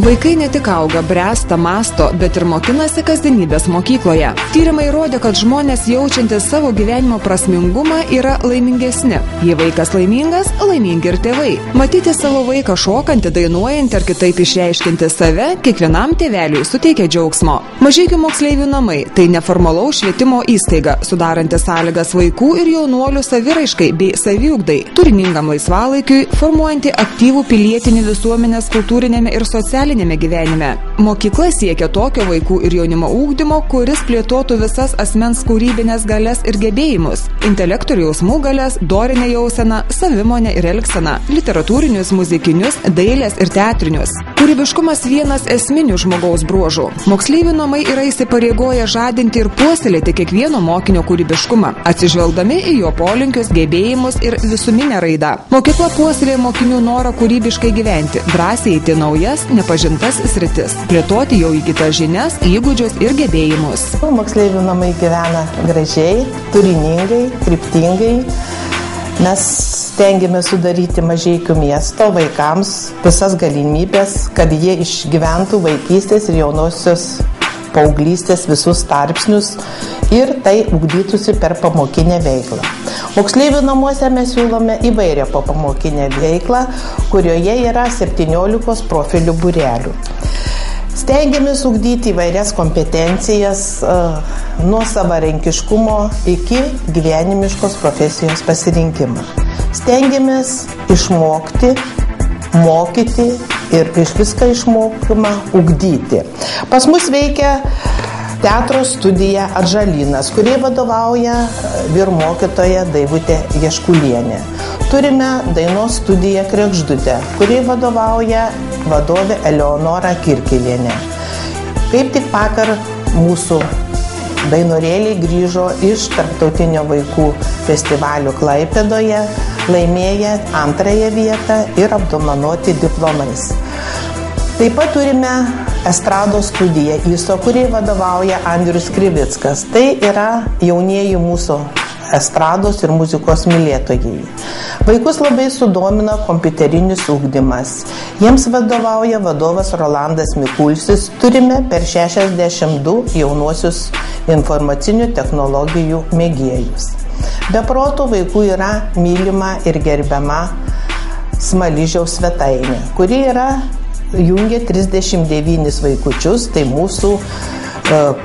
Vaikai ne tik auga, bręsta, mąsto, bet ir mokinasi kasdienybės mokykloje. Tyrimai rodė, kad žmonės jaučiantys savo gyvenimo prasmingumą yra laimingesni. Jei vaikas laimingas, laimingi ir tėvai. Matyti savo vaiką šokantį, dainuojantį ar kitaip išreiškinti save, kiekvienam tėveliui suteikia džiaugsmo. Mažeikių moksleivių namai – tai neformalaus švietimo įstaiga, sudaranti sąlygas vaikų ir jaunuolių saviraiškai bei saviugdai, turiningam laisvalaikiui, formuojanti aktyvų pilietinį visuomenės kultūrinėme ir socialinėme gyvenime. Mokykla siekia tokio vaikų ir jaunimo ugdymo, kuris plėtotų visas asmens kūrybinės galias ir gebėjimus – intelekto ir jausmų galias, dorinę jauseną, savimonę ir elgseną, literatūrinius, muzikinius, dailės ir teatrinius. Kūrybiškumas vienas esminių žmogaus bruožų. Moksleivių namai yra įsipareigoję žadinti ir puoselėti kiekvieno mokinio kūrybiškumą, atsižvelgdami į jo polinkius, gebėjimus ir visuminę raidą. Mokykla puoselėja mokinių norą kūrybiškai gyventi, drąsiai eiti naujas, nepažintas sritis, plėtoti jau įgytas žinias, įgūdžius ir gebėjimus. Moksleivių namai gyvena gražiai, turiningai, kryptingai. Mes stengiame sudaryti Mažeikių miesto vaikams visas galimybės, kad jie išgyventų vaikystės ir jaunosios paauglystės visus tarpsnius ir tai ugdytųsi per pamokinę veiklą. Moksleivių namuose mes siūlome įvairią pamokinę veiklą, kurioje yra 17 profilių būrelių. Stengiamės ugdyti įvairias kompetencijas nuo savarankiškumo iki gyvenimiškos profesijos pasirinkimo. Stengiamės išmokti, mokyti ir iš viską išmokymą ugdyti. Pas mus veikia teatro studija Atžalynas, kurie vadovauja vyrmokytoja Daivutė Ješkulienė. Turime dainos studiją Kregždutė, kurie vadovauja vadovė Eleonora Kirkilienė. Kaip tik vakar mūsų dainorėliai grįžo iš tarptautinio vaikų festivalio Klaipėdoje, laimėję 2 vietą ir apdovanoti diplomais. Taip pat turime estrados studiją ISO, kuriai vadovauja Andrius Krivickas. Tai yra jaunieji mūsų estrados ir muzikos mylėtojai. Vaikus labai sudomina kompiuterinis ugdymas. Jiems vadovauja vadovas Rolandas Mikulsis. Turime per 62 jaunuosius informacinių technologijų mėgėjus. Be proto vaikų yra mylima ir gerbiama Smaližiaus svetainė, kuri jungia 39 vaikučius, tai mūsų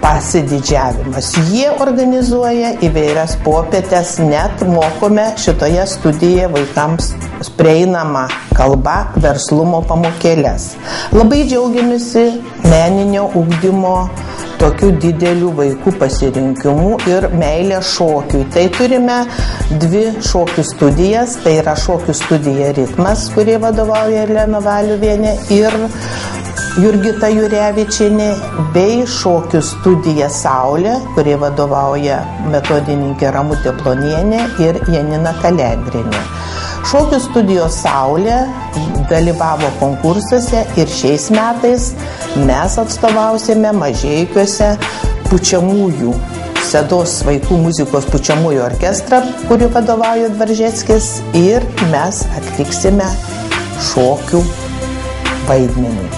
pasididžiavimas. Jie organizuoja įvairias popietės, net mokome šitoje studijoje vaikams prieinamą kalbą verslumo pamokėlės. Labai džiaugiamės meninio ugdymo tokių didelių vaikų pasirinkimų ir meilę šokiui. Tai turime 2 šokių studijas, tai yra šokių studija Ritmas, kurie vadovauja Elena Valiuvienė ir Jurgita Jurevičienė, bei šokių studija Saulė, kurie vadovauja metodininkė Ramutė Plonienė ir Janina Kalendrinė. Šokių studijos Saulė dalyvavo konkursuose ir šiais metais mes atstovausime Mažeikiuose pučiamųjų Sedos vaikų muzikos pučiamųjų orkestrą, kurį vadovauja Dvaržeckis, ir mes atliksime šokių vaidmenį.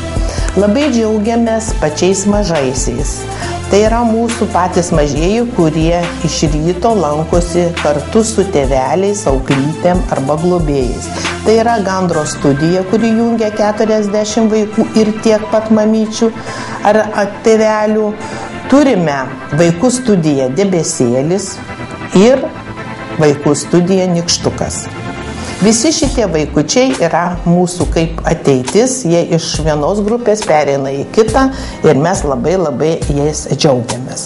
Labai džiaugiamės pačiais mažaisiais. Tai yra mūsų patys mažieji, kurie iš ryto lankosi kartu su tėveliais, auklytėm arba globėjais. Tai yra Gandro studija, kuri jungia 40 vaikų ir tiek pat mamyčių ar tėvelių. Turime vaikų studiją Debesėlis ir vaikų studiją Nykštukas. Visi šitie vaikučiai yra mūsų kaip ateitis, jie iš vienos grupės pereina į kitą ir mes labai jais džiaugiamės.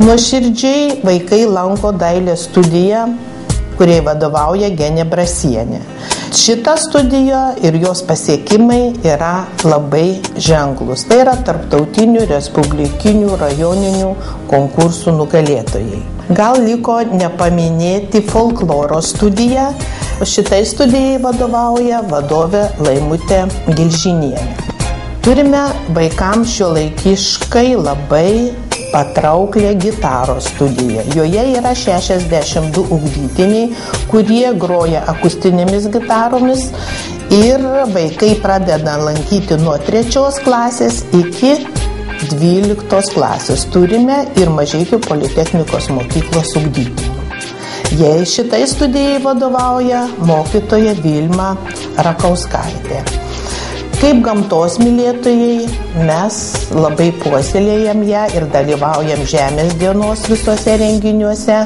Nuoširdžiai vaikai lanko dailės studiją, kuriai vadovauja Genė Brasienė. Šita studija ir jos pasiekimai yra labai ženklus. Tai yra tarptautinių, respublikinių, rajoninių konkursų nugalėtojai. Gal liko nepaminėti folkloro studiją. Šitai studijai vadovauja vadovė Laimutė Gilžinienė. Turime vaikams šiuolaikiškai labai patrauklę gitaros studiją. Joje yra 62 ugdytiniai, kurie groja akustinėmis gitaromis Ir vaikai pradeda lankyti nuo 3 klasės iki 12 klasės. Turime ir Mažeikių Politechnikos mokyklos ugdytinių. Jei šitai studijai vadovauja mokytoja Vilma Rakauskaitė. Kaip gamtos mylėtojai mes labai puoselėjam ją ir dalyvaujam Žemės dienos visose renginiuose.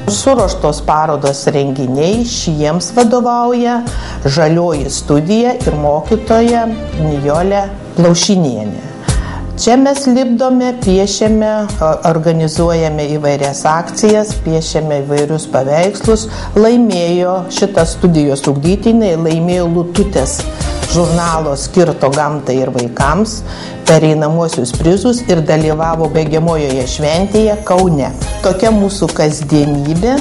Suruoštos parodos renginiai, šiems vadovauja Žalioji studija ir mokytoja Nijolė Laušinienė. Čia mes lipdome, piešiame, organizuojame įvairias akcijas, piešiame įvairius paveikslus. Laimėjo šitas studijos ugdytiniai, laimėjo Lututės žurnalo skirto gamtai ir vaikams pereinamosius prizus ir dalyvavo baigiamojoje šventėje Kaune. Tokia mūsų kasdienybė.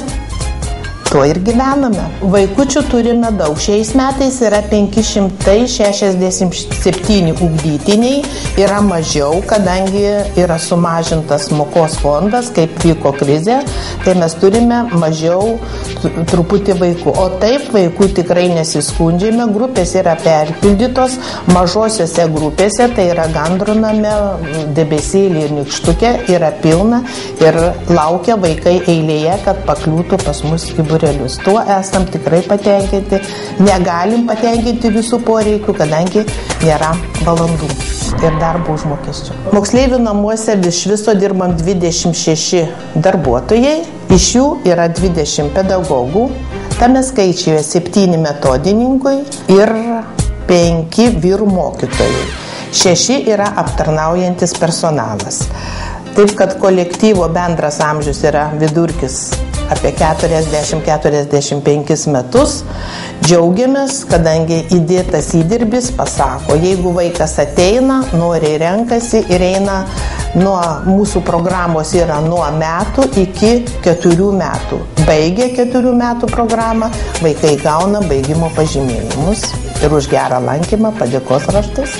Tuo ir gyvename. Vaikučių turime daug. Šiais metais yra 567 ugdytiniai, yra mažiau, kadangi yra sumažintas mokos fondas, kaip vyko krizė, tai mes turime mažiau truputį vaikų. O taip, vaikų tikrai nesiskundžiame, grupės yra perpildytos, mažosiose grupėse, tai yra Gandruname, Debesėlį ir Nykštuke, yra pilna ir laukia vaikai eilėje, kad pakliūtų pas mus į būrelius. Tuo esam tikrai patenkinti. Negalim patenkinti visų poreikių, kadangi nėra valandų ir darbo užmokesčių. Moksleivių namuose iš viso dirbam 26 darbuotojai, iš jų yra 20 pedagogų, tame skaičiuje 7 metodininkui ir 5 vyrų mokytojai. 6 yra aptarnaujantis personalas. Taip, kad kolektyvo bendras amžius yra vidurkis apie 40-45 metus. Džiaugiamės, kadangi įdėtas įdirbis pasako, jeigu vaikas ateina, noriai renkasi ir eina nuo mūsų programos yra nuo metų iki 4 metų. Baigė 4 metų programą, vaikai gauna baigimo pažymėjimus ir už gerą lankymą padėkos raštus.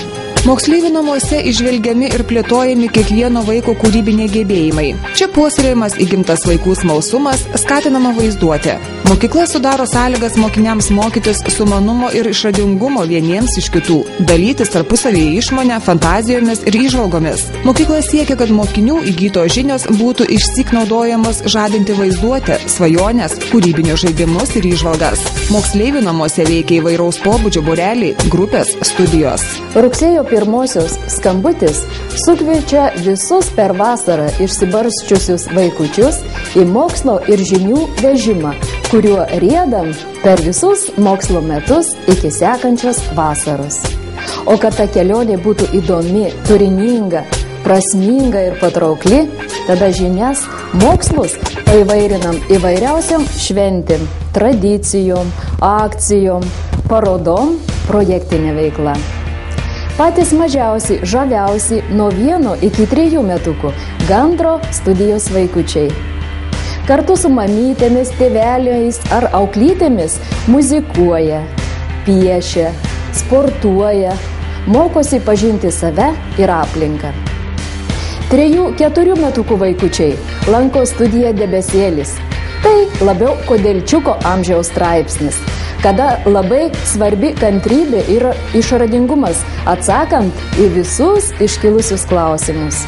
Moksleivių namuose įžvelgiami ir plėtojami kiekvieno vaiko kūrybiniai gebėjimai. Čia puoselėjamas įgimtas vaikų smalsumas, skatinama vaizduotė. Mokykla sudaro sąlygas mokiniams mokytis sumanumo ir išradingumo vieniems iš kitų, dalytis tarpusavyje išmonę, fantazijomis ir įžvalgomis. Mokykla siekia, kad mokinių įgytos žinios būtų išsyk naudojamos žadinti vaizduotę, svajonės, kūrybinius žaidimus ir įžvalgas. Moksleivių namuose veikia įvairaus pobūdžio būreliai, grupės, studijos. Rugsėjo 1-osios skambutis sukviečia visus per vasarą išsibarsčiusius vaikučius į mokslo ir žinių vežimą, kuriuo riedam per visus mokslo metus iki sekančios vasaros. O kad ta kelionė būtų įdomi, turininga, prasminga ir patraukli, tada žinias, mokslus paįvairinam įvairiausiam šventėm, tradicijom, akcijom, parodom, projektinė veikla. Patys mažiausi, žaviausi nuo 1 iki 3 metukų Gandro studijos vaikučiai. Kartu su mamytėmis, tėveliais ar auklytėmis muzikuoja, piešia, sportuoja, mokosi pažinti save ir aplinką. 3-4 metukų vaikučiai lanko studiją Debesėlis. Tai labiau kodelčiuko amžiaus straipsnis, kada labai svarbi kantrybė ir išradingumas, atsakant į visus iškilusius klausimus.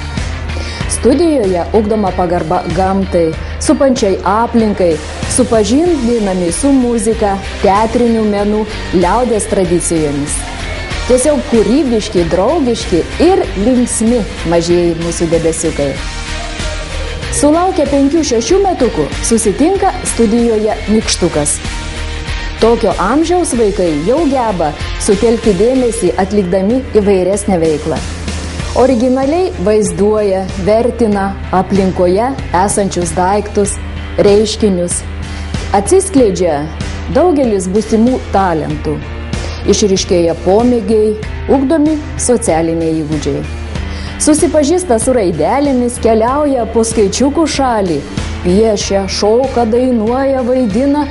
Studijoje ugdoma pagarba gamtai, supančiai aplinkai, supažindinami su muzika, teatriniu menu, liaudies tradicijomis. Tiesiog kūrybiški, draugiški ir linksmi mažieji mūsų debesiukai. Sulaukę 5-6 metukų susitinka studijoje Nykštukas. Tokio amžiaus vaikai jau geba sutelkti dėmesį atlikdami įvairesnę veiklą. Originaliai vaizduoja, vertina aplinkoje esančius daiktus, reiškinius. Atsiskleidžia daugelis būsimų talentų. Išryškėja pomėgiai, ugdomi socialiniai įgūdžiai. Susipažįsta su raidelėmis, keliauja po skaičiukų šalį, piešia, šoka, dainuoja, vaidina,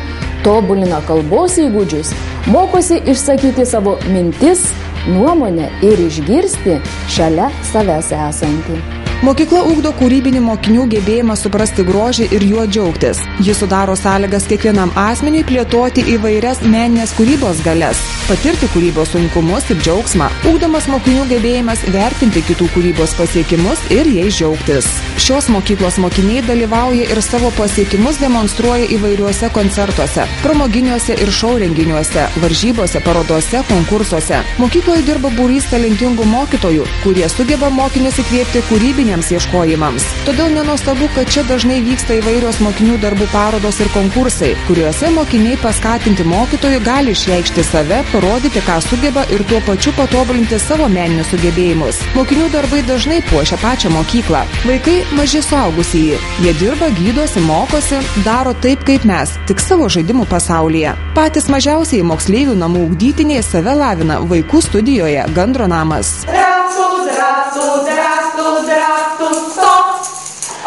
tobulina kalbos įgūdžius, mokosi išsakyti savo mintis, nuomonę ir išgirsti šalia savęs esantį. Mokykla ugdo kūrybinį mokinių gebėjimą suprasti grožį ir juo džiaugtis. Ji sudaro sąlygas kiekvienam asmeniui plėtoti įvairias meninės kūrybos galias, patirti kūrybos sunkumus ir džiaugsmą, ugdomas mokinių gebėjimas vertinti kitų kūrybos pasiekimus ir jais džiaugtis. Šios mokyklos mokiniai dalyvauja ir savo pasiekimus demonstruoja įvairiuose koncertuose, pramoginiuose ir šou renginiuose, varžybose, parodose, konkursuose. Mokykloje dirba būrys talentingų mokytojų, kurie sugeba mokinius įkvėpti kūrybiniams ieškojimams. Todėl nenuostabu, kad čia dažnai vyksta įvairios mokinių darbų parodos ir konkursai, kuriuose mokiniai paskatinti mokytojų gali išreikšti save, parodyti, ką sugeba ir tuo pačiu patobulinti savo meninius sugebėjimus. Mokinių darbai dažnai puošia pačią mokyklą. Vaikai maži suaugusieji. Jie dirba, gydosi, mokosi, daro taip kaip mes, tik savo žaidimų pasaulyje. Patys mažiausiai moksleivių namų ugdytiniai save lavina vaikų studijoje Gandro namas.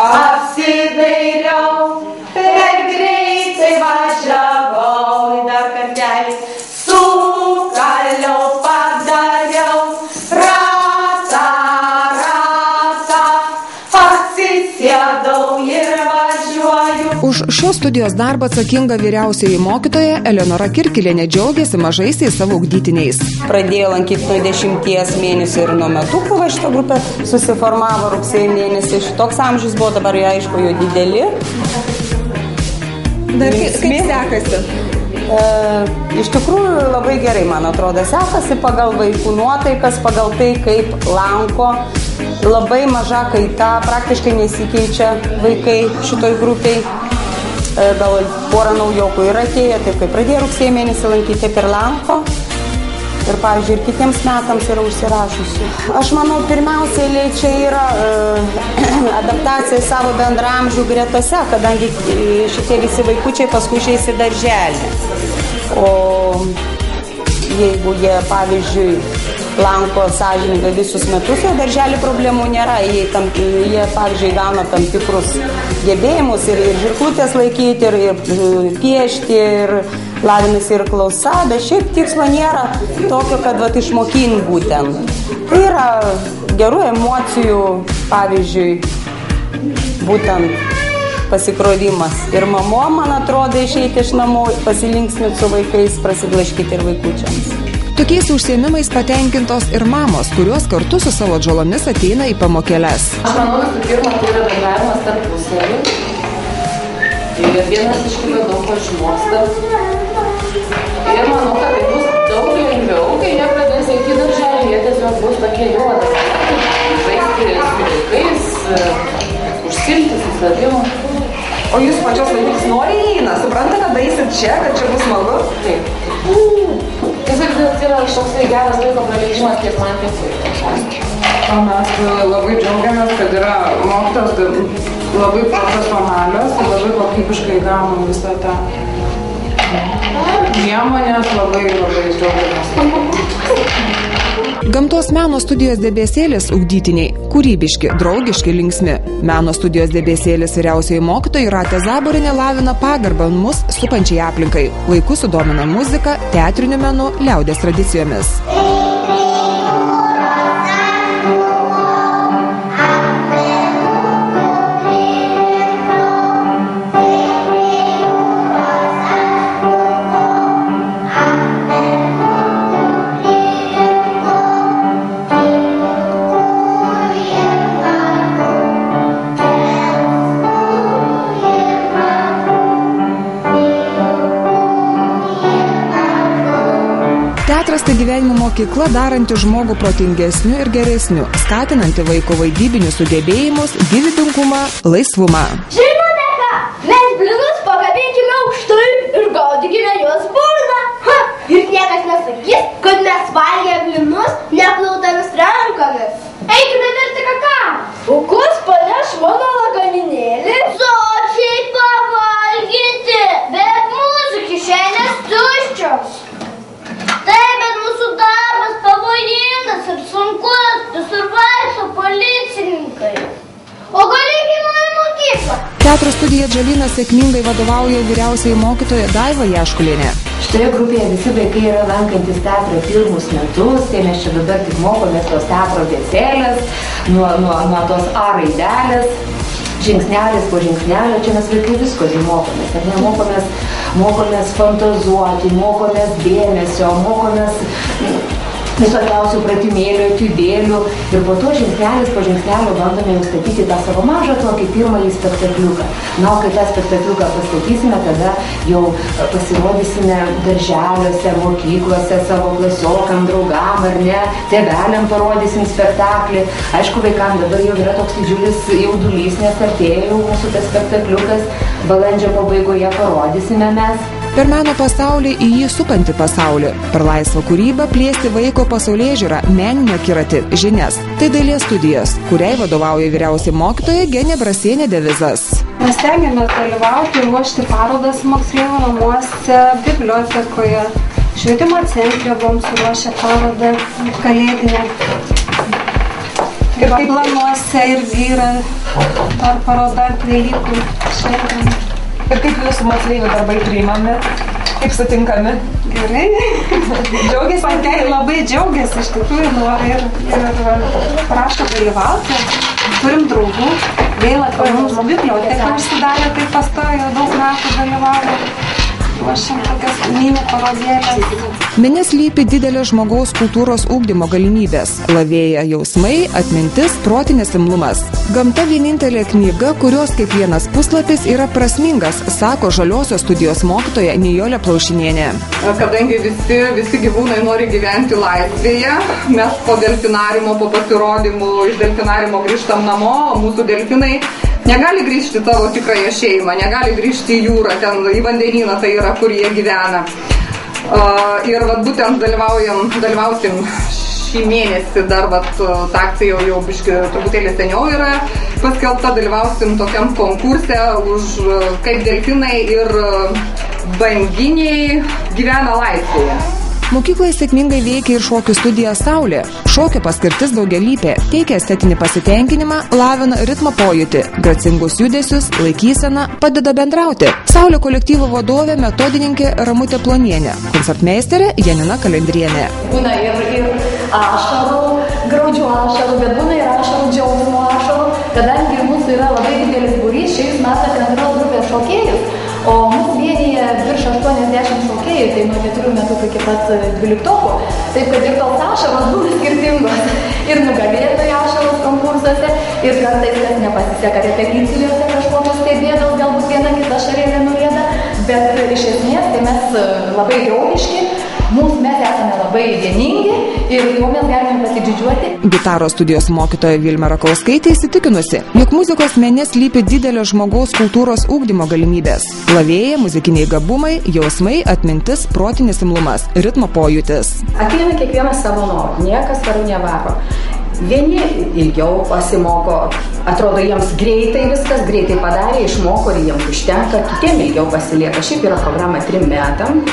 Apsidairiau, per greitai važiavau, dar kartelį sukaliau, padariau ratą, atsisėdau ir važiuoju. Už šios studijos darbą atsakinga vyriausioji mokytoja Eleonora Kirkilienė džiaugiasi mažaisiais savo ugdytiniais. Pradėjo lankyti nuo 10 mėnesių ir nuo metukų, va šitą grupę susiformavo rugsėjo mėnesį. Šitoks amžius buvo, dabar jau aišku jo dideli. Dar kaip sekasi? Iš tikrųjų labai gerai, man atrodo, sekasi pagal vaikų nuotaikas, pagal tai, kaip lanko. Labai maža kaita, praktiškai nesikeičia vaikai šitoj grupiai. Gal porą naujokų yra atėję, taip kaip pradėjo rugsėjo mėnesį lankyti, taip ir lanko. Ir, pavyzdžiui, ir kitiems metams yra užsirašusi. Aš manau, pirmiausiai čia yra adaptacija savo bendramžių gretose, kadangi šitie visi vaikučiai paskui išeis į darželį. O jeigu jie, pavyzdžiui, lanko sąžiningai visus metus, jau darželį problemų nėra. Jie, pavyzdžiui, gauna tam tikrus gebėjimus ir žirklutės laikyti, ir piešti, ir lavinasi ir klausa, bet šiaip tikslo nėra tokio, kad išmokint būtent. Tai yra gerų emocijų, pavyzdžiui, būtent pasikrovimas. Ir mamo, man atrodo, išeiti iš namų, pasilinksmint su vaikais, prasiblaškyti ir vaikučiams. Tokiais užsiėmimais patenkintos ir mamos, kurios kartu su savo atžalomis ateina į pamokėles. Aš manau, visų pirma, tai yra bendravimas tarpusavy. Ir vienas iš kito daug ko išmoksta. Ir manau, kad tai bus daug lengviau, kai jie pradės eiti į darželį, jie tiesiog bus tokie juodas. Žaisti su vaikais, užsilti su savimu. O jūs pačios vaikus nori įeina? Supranta, kad eisit čia, kad čia bus smagu? Taip. Tiesiog tai yra toks geras laiko praleidimas tiek man tiek vaikų. Mes labai džiaugiamės, kad yra mokytojos labai profesionalios ir labai kokybiškai gaunam visą tą priemonės, labai džiaugiamės. Gamtos meno studijos debesėlis ugdytiniai – kūrybiški, draugiški, linksmi. Meno studijos debesėlis vyriausioji mokytoja Jūratė Zaborienė lavina pagarbą mus supančiai aplinkai. Vaikus sudomina muzika, teatriniu menu, liaudies tradicijomis. Teatras tai gyvenimo mokykla, daranti žmogų protingesniu ir geresniu, skatinanti vaiko vaidybinius sugebėjimus, gyvybingumą, laisvumą. Žinote ką? Mes blynus pakabinkime aukštai ir gaudykime juos burną. Ir niekas nesakys, kad mes valgė blynus neplautomis rankomis. Eikime virti kakavą. O kas paneš mano lagaminėlį? Sočiai pavalgyti, bet mūsų kišenės tuščios. Taip, bet mūsų darbas pavojingas ir sunkus, visur vaikšto policininkai. O gal eikime į mokyklą? Teatro studija Džalynas sėkmingai vadovauja vyriausiai mokytoja Daiva Jaškulienė. Šitoje grupėje visi vaikai yra lankantis teatro pirmus metus, tai mes čia dabar tik mokomės tos teatro abėcėlės, nuo tos A raidelės, žingsnelis po žingsnelio, čia mes vaikai visko mokomės, ar ne, mokomės fantazuoti, mokomės dėmesio, mokomės visokiausių pratimėlių, etiudėlių ir po to žingsnelis po žingsnelio bandome jau statyti tą savo mažą tokį pirmąjį spektakliuką. Na, o kai tą spektakliuką pastatysime, tada jau pasirodysime darželiuose, mokyklose, savo klasiokam, draugam ar ne, tėveliam parodysim spektaklį. Aišku, vaikam dabar jau yra toks didžiulis jaudulys, nes artėja jau mūsų tas spektakliukas, balandžio pabaigoje parodysime mes. Per meno pasaulį į jį supantį pasaulį, per laisvą kūrybą plėsti vaiko pasaulėžiūrą, meninę akiratį, žinias. Tai dailės studijos, kuriai vadovauja vyriausiai mokytoja Genė Brasienė devizas. Mes stengiamės dalyvauti, ruošti parodas moksleivių namuose, bibliotekoje, švietimo centre buvom suruošę parodą kalėdinę. Ir kaip planuose irgi yra paroda dalykų šiandien. Ir kaip jūsų moksleivių darbai priimami? Kaip sutinkami? Gerai. Džiaugiasi? Patei labai džiaugiasi iš tikrųjų ir prašo dalyvauti. Turim draugų. Gaila, kad mums biblioteka užsidarė, tai pastojo daug metų dalyvauja. Ruošiam tokias mini parodėlės. Mene slypi didelės žmogaus kultūros ugdymo galimybės. Lavėja jausmai, atmintis, protinis imlumas. Gamta vienintelė knyga, kurios kiekvienas puslapis yra prasmingas, sako žaliosios studijos mokytoja Nijolė Plaušinienė. Kadangi visi gyvūnai nori gyventi laisvėje, mes po delfinarimo, po pasirodymų iš delfinarimo grįžtam namo, mūsų delfinai negali grįžti tavo tikrąją šeimą, negali grįžti į jūrą, ten į vandenyną, tai yra, kur jie gyvena. Ir vat būtent dalyvausim šį mėnesį, dar vat ta akcija jau biški truputėlį seniau yra paskelbta, dalyvausim tokiam konkurse už kaip delfinai ir banginiai gyvena laisvėje. Mokykloje sėkmingai veikia ir šokių studija Saulė. Šokio paskirtis daugialypė, teikia estetinį pasitenkinimą, lavina ritmo pojūtį, gracingus judesius, laikyseną, padeda bendrauti. Saulė kolektyvo vadovė metodininkė Ramutė Plonienė, koncertmeisterė Janina Kalendrienė. Būna ir ašarų, graudžių ašarų, bet būna ir ašarų, džiaugsmo ašarų, kadangi mūsų yra labai didelis būrys, šiais metais antros grupės šokėjus. O mūsų vienyje virš 80 šokėjų, tai nuo 4 metų iki pat 12. Taip, kad ir tos ašaros būna skirtingos. Ir nugalėtojų ašaros konkursuose, ir kartais kas nepasiseka repeticijose kažkokios bėdos, galbūt viena kita ašarėlė nurieda. Bet iš esmės, tai mes labai draugiški, mes esame labai vieningi ir tuo mes galime pasididžiuoti. Gitaros studijos mokytoja Vilma Rakauskaitė įsitikinusi, jog muzikos mene slypi didelio žmogaus kultūros ugdymo galimybės. Lavėja, muzikiniai gabumai, jausmai, atmintis, protinis imlumas, ritmo pojūtis. Ateina kiekvienas savo norų, niekas karų nevaro. Vieni ilgiau pasimoko, atrodo jiems greitai viskas, greitai padarė, išmoko ir jiems užtenka, kitiem ilgiau pasilieka. Šiaip yra programa 3 metam.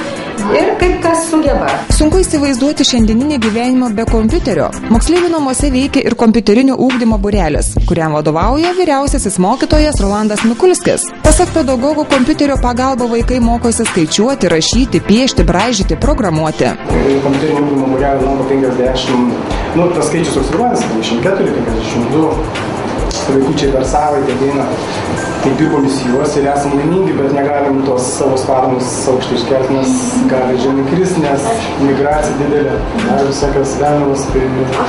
Ir kaip kas sugeba. Sunku įsivaizduoti šiandieninį gyvenimą be kompiuterio. Moksleivių namuose veikia ir kompiuterinio ugdymo būrelis, kuriam vadovauja vyriausiasis mokytojas Rolandas Mikulskis. Pasak pedagogo, kompiuterio pagalba vaikai mokosi skaičiuoti, rašyti, piešti, braižyti, programuoti. Kompiuterinio ugdymo būrelio nuo 50, tas skaičius osciluojas, 54, 52 vaikučiai per savaitę ateina. Tai dirbom juos ir esam laimingi, bet negalim tos savo sparnus aukštai iškelti, nes gali žemai kristi, nes migracija didelė, visokios velnios, tai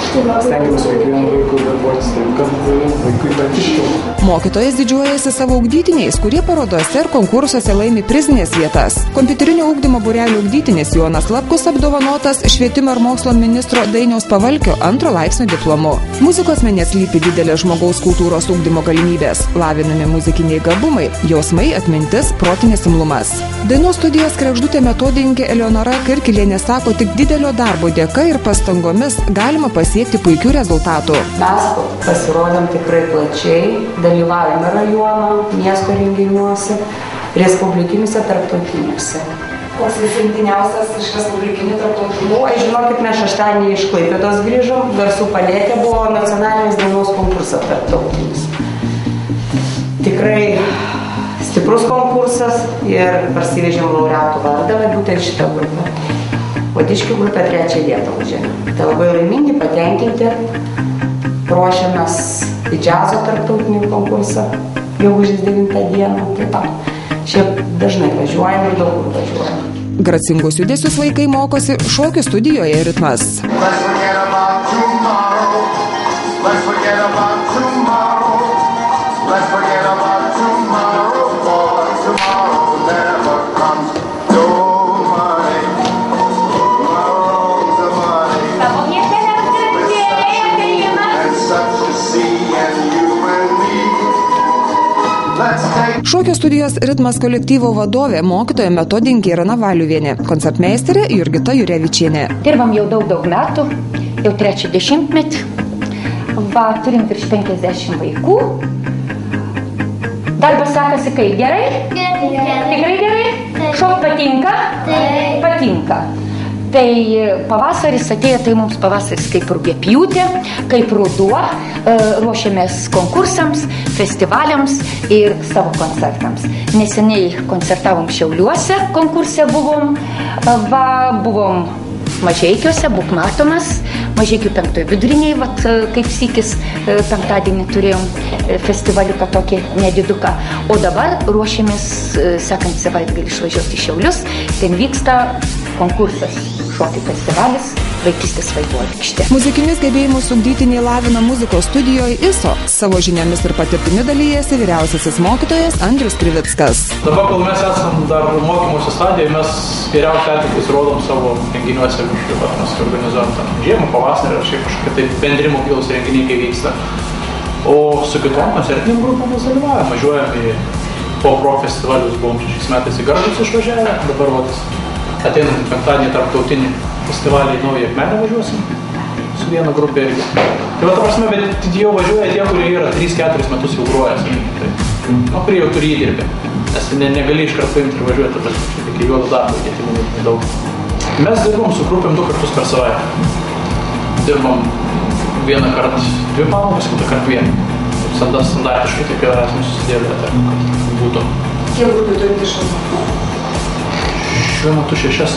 stengiamės kiekvienam vaikui darbuotis, taip kad vaikui patiškiau. Mokytojas didžiuojasi savo ugdytiniais, kurie parodose ir konkursuose laimi prizinės vietas. Kompiuterinio ugdymo būrelio ugdytinis Jonas Lapkus apdovanotas švietimo ir mokslo ministro Dainiaus Pavalkio 2 laipsnio diplomu. Muzikos mene slypi didelės žmogaus kultūros ugdymo galimybės, lavinami muzikiniai gabumai, jausmai, atmintis, protinis imlumas. Dainos studijos Kregždutė metodininkė Eleonora Kirkilienė sako, tik didelio darbo dėka ir pastangomis galima pasiekti puikių rezultatų. Mes pasirodėm tikrai plačiai, dalyvaujame rajono, miesto renginiuose, respublikiniuose, tarptautiniuose. Koks įsimtiniausias iš respublikinių tarptautinių? Oi, žinokit, mes šeštadienį iš Klaipėdos grįžom, Garsų paletė buvo nacionalinis dainos konkursas tarptautinis. Tikrai stiprus konkursas ir parsivežėm laureatų vardą, būtent šitą grupę. Vadiškių grupė 3 vietą užėmė. Tai labai laimingi, patenkinti. Ruošiamės į džiazo tarptautinį konkursą, jau užės 9 dieną. Taip pat. Šiaip dažnai važiuojam ir daug kur važiuojam. Gracingus judesius vaikai mokosi šokių studijoje Ritmas. Šokio studijos Ritmas kolektyvo vadovė, mokytoja metodininkė Irena Valiuvienė, koncertmeisterė Jurgita Jurevičienė. Dirbam jau daug metų, jau 3 dešimtmetį. Turim virš 50 vaikų. Darbas sekasi kaip? Gerai? Tikrai gerai? Šok patinka? Patinka. Tai pavasaris atėjo, tai mums pavasaris kaip rugiapjūtė, kaip ruduo, ruošiamės konkursams, festivaliams ir savo koncertams. Neseniai koncertavom Šiauliuose, konkurse buvom Mažeikiuose, būk matomas, Mažeikių 5 viduriniai, kaip sykis penktadienį turėjom festivaliuką tokį nediduką. O dabar ruošiamės sekantį savaitgalį išvažiuoti į Šiaulius, ten vyksta konkursas, šokių festivalis, vaikystės vaikų aikštė. Muzikinius gebėjimus ugdytiniai lavina muzikos studijoje ISO. Savo žiniomis ir patirtimi dalyjasi vyriausiasis mokytojas Andrius Krivickas. Dabar, kol mes esam dar mokymosi stadijoje, mes geriausiai atvejais rodom savo renginiuose, mes organizuojam tam žiemą, pavasarį, ar šiaip kažkokie tai bendri mokyklos renginiai, kai vyksta. O su kitom koncertinėm grupėm mes dalyvaujam, važiuojam po pro festivalius, buvom 6 metais į Gargždus išvažiavę, dabar ateinant penktadienį tarptautinį festivalį į Naują Akmenę važiuosim su viena grupė irgi. Tai ta prasme, bet jau važiuoja tie, kurie yra 3-4 metus jau grojęs. Kurie jau turi įdirbę. Nes negali iškart paimti ir važiuoti, tada tik į juodą darbą, kiek minutį daug. Mes dirbam su grupėm 2 kartus per savaitę. Dirbam vieną kartą 2 pamokas, kitą kartą 1. Standartiškai taip jau esame susidėlę, kad būtų. Kiek grupių turite iš viso? Šiuo metu 6.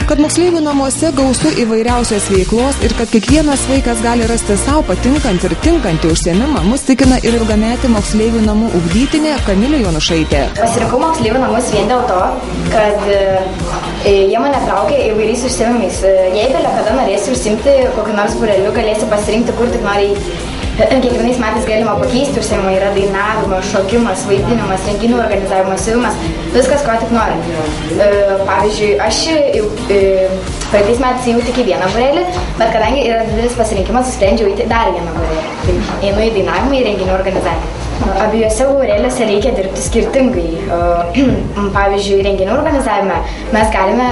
Kad moksleivių namuose gausu įvairiausios veiklos ir kad kiekvienas vaikas gali rasti savo patinkantį ir tinkantį užsiėmimą, mus tikina ir ilgametė moksleivių namų ugdytinė Kamilė Jonušaitė. Pasirinkau moksleivių namus vien dėl to, kad jie mane traukia įvairiais užsiėmimais. Jei belia kada norėsi užsiimti kokiu nors būreliu, galėsi pasirinkti, kur tik nori. Kiekvienais metais galima pakeisti užsiėmimą, yra dainavimas, šokimas, vaidinimas, renginių organizavimas, siuvimas, viskas, ko tik nori. Pavyzdžiui, aš praeitais metais ėjau tik į vieną būrelį, bet kadangi yra didelis pasirinkimas, susprendžiau įti dar vieną būrelį. Tai einu į dainavimą, į renginių organizavimą. Abiejose būreliuose reikia dirbti skirtingai. Pavyzdžiui, renginių organizavime mes galime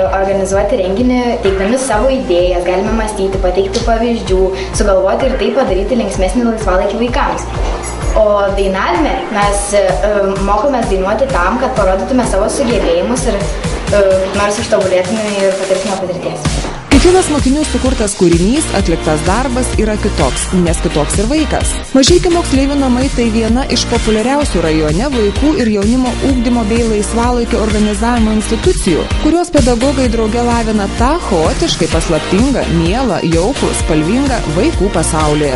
organizuoti renginį teikdami savo idėjas, galime mąstyti, pateikti pavyzdžių, sugalvoti ir tai padaryti linksmesnį laisvalaikį vaikams. O dainavime mes mokomės dainuoti tam, kad parodytume savo sugebėjimus ir nors ištobulėtume ir patirtume patirties. Kiekvienas mokinių sukurtas kūrinys, atliktas darbas yra kitoks, nes kitoks ir vaikas. Mažeikių moksleivių namai tai viena iš populiariausių rajone vaikų ir jaunimo ugdymo bei laisvalaikio organizavimo institucijų, kurios pedagogai drauge lavina tą chaotiškai paslaptingą, mielą, jaukų, spalvingą vaikų pasaulį.